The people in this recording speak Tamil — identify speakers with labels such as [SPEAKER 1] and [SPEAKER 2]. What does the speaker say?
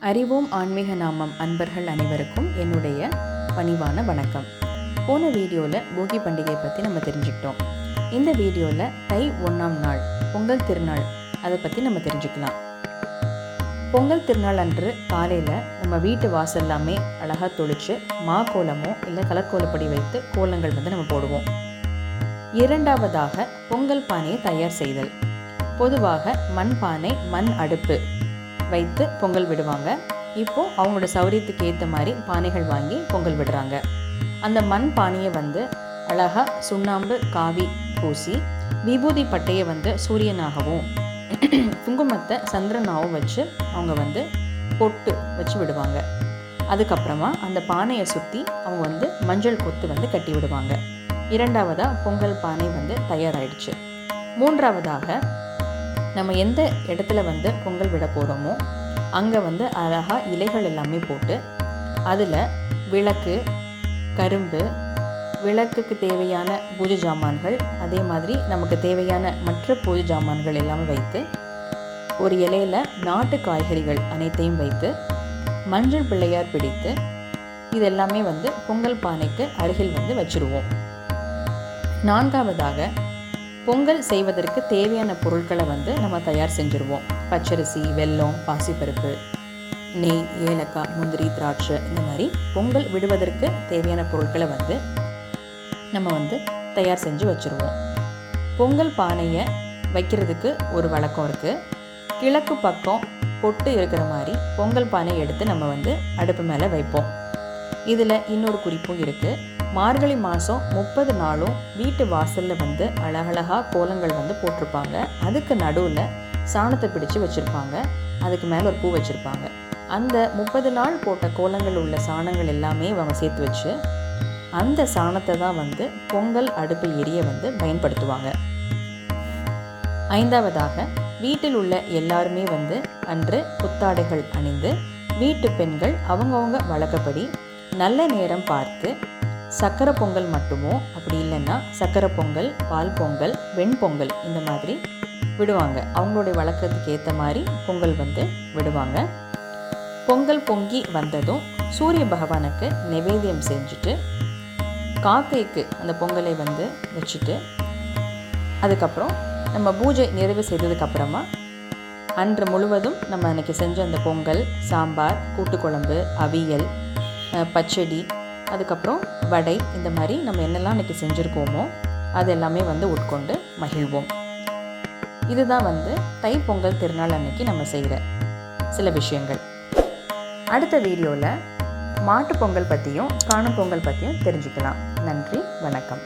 [SPEAKER 1] அறிவோம் ஆன்மீக நாமம் அன்பர்கள் அனைவருக்கும் என்னுடைய பணிவான வணக்கம். போன வீடியோவில் போகி பண்டிகை பற்றி நம்ம தெரிஞ்சுக்கிட்டோம். இந்த வீடியோவில் தை 1ஆம் நாள் பொங்கல் திருநாள் அதை பற்றி நம்ம தெரிஞ்சுக்கலாம். பொங்கல் திருநாள் அன்று காலையில் நம்ம வீட்டு வாசல் எல்லாமே அழகாக தொளிச்சு கோலமோ இல்லை கலர் கோலப்படி வைத்து கோலங்கள் நம்ம போடுவோம். இரண்டாவதாக பொங்கல் பானையை தயார் செய்தல். பொதுவாக மண் பானை, மண் அடுப்பு வைத்து பொங்கல் விடுவாங்க. இப்போது அவங்களோட சௌரியத்துக்கு ஏற்ற மாதிரி பானைகள் வாங்கி பொங்கல் விடுறாங்க. அந்த மண் பானையை அழகாக சுண்ணாம்பு காவி பூசி விபூதி பட்டையை சூரியனாகவும் குங்குமத்தை சந்திரனாகவும் வச்சு அவங்க பொட்டு வச்சு விடுவாங்க. அதுக்கப்புறமா அந்த பானையை சுற்றி அவங்க மஞ்சள் கொத்து கட்டி விடுவாங்க. இரண்டாவதாக பொங்கல் பானை தயாராகிடுச்சு. மூன்றாவதாக நம்ம எந்த இடத்துல பொங்கல் விட போகிறோமோ அங்கே அழகாக இலைகள் எல்லாமே போட்டு அதில் விளக்கு, கரும்பு, விளக்குக்கு தேவையான பூஜை ஜாமான்கள், அதே மாதிரி நமக்கு தேவையான மற்ற பூஜை ஜாமான்கள் எல்லாமே வைத்து ஒரு இலையில் நாட்டு காய்கறிகள் அனைத்தையும் வைத்து மஞ்சள் பிள்ளையார் பிடித்து இதெல்லாமே பொங்கல் பானைக்கு அருகில் வச்சுருவோம். நான்காவதாக பொங்கல் செய்வதற்கு தேவையான பொருட்களை நம்ம தயார் செஞ்சுருவோம். பச்சரிசி, வெல்லம், பாசிப்பருப்பு, நெய், ஏலக்காய், முந்திரி, திராட்சை, இந்த மாதிரி பொங்கல் விடுவதற்கு தேவையான பொருட்களை நம்ம தயார் செஞ்சு வச்சுருவோம். பொங்கல் பானையை வைக்கிறதுக்கு ஒரு வழக்கம் இருக்குது. கிழக்கு பக்கம் பொட்டு இருக்கிற மாதிரி பொங்கல் பானையை எடுத்து நம்ம அடுப்பு மேலே வைப்போம். இதில் இன்னொரு குறிப்பும் இருக்குது. மார்கழி மாதம் 30 நாளும் வீட்டு வாசலில் அழகழகாக கோலங்கள் போட்டிருப்பாங்க. அதுக்கு நடுவில் சாணத்தை பிடிச்சு வச்சுருப்பாங்க. அதுக்கு மேலே ஒரு பூ வச்சுருப்பாங்க. அந்த 30 நாள் போட்ட கோலங்கள் உள்ள சாணங்கள் எல்லாமே அவங்க சேர்த்து வச்சு அந்த சாணத்தை தான் பொங்கல் அடுப்பு எரிய பயன்படுத்துவாங்க. ஐந்தாவதாக வீட்டில் உள்ள எல்லாருமே அன்று புத்தாடைகள் அணிந்து வீட்டு பெண்கள் அவங்கவுங்க வழக்கப்படி நல்ல நேரம் பார்த்து சக்கரை பொங்கல் மட்டுமோ, அப்படி இல்லைன்னா சக்கரை பொங்கல், பால் பொங்கல், வெண்பொங்கல் இந்த மாதிரி விடுவாங்க. அவங்களுடைய வழக்கத்துக்கு ஏற்ற மாதிரி பொங்கல் விடுவாங்க. பொங்கல் பொங்கி வந்ததும் சூரிய பகவானுக்கு நைவேத்தியம் செஞ்சுட்டு காக்கைக்கு அந்த பொங்கலை வச்சுட்டு அதுக்கப்புறம் நம்ம பூஜை நிறைவு செய்ததுக்கப்புறமா அன்று முழுவதும் நம்ம அன்றைக்கி செஞ்ச அந்த பொங்கல், சாம்பார், கூட்டுக்குழம்பு, அவியல், பச்சடி, அதுக்கப்புறம் வடை, இந்த மாதிரி நம்ம என்னெல்லாம் இன்றைக்கி செஞ்சுருக்கோமோ அது எல்லாமே உட்கொண்டு மகிழ்வோம். இதுதான் தை பொங்கல் திருநாள் அன்னைக்கு நம்ம செய்கிற சில விஷயங்கள். அடுத்த வீடியோவில் மாட்டுப் பொங்கல் பற்றியும் காணும் பொங்கல் பற்றியும் தெரிஞ்சுக்கலாம். நன்றி, வணக்கம்.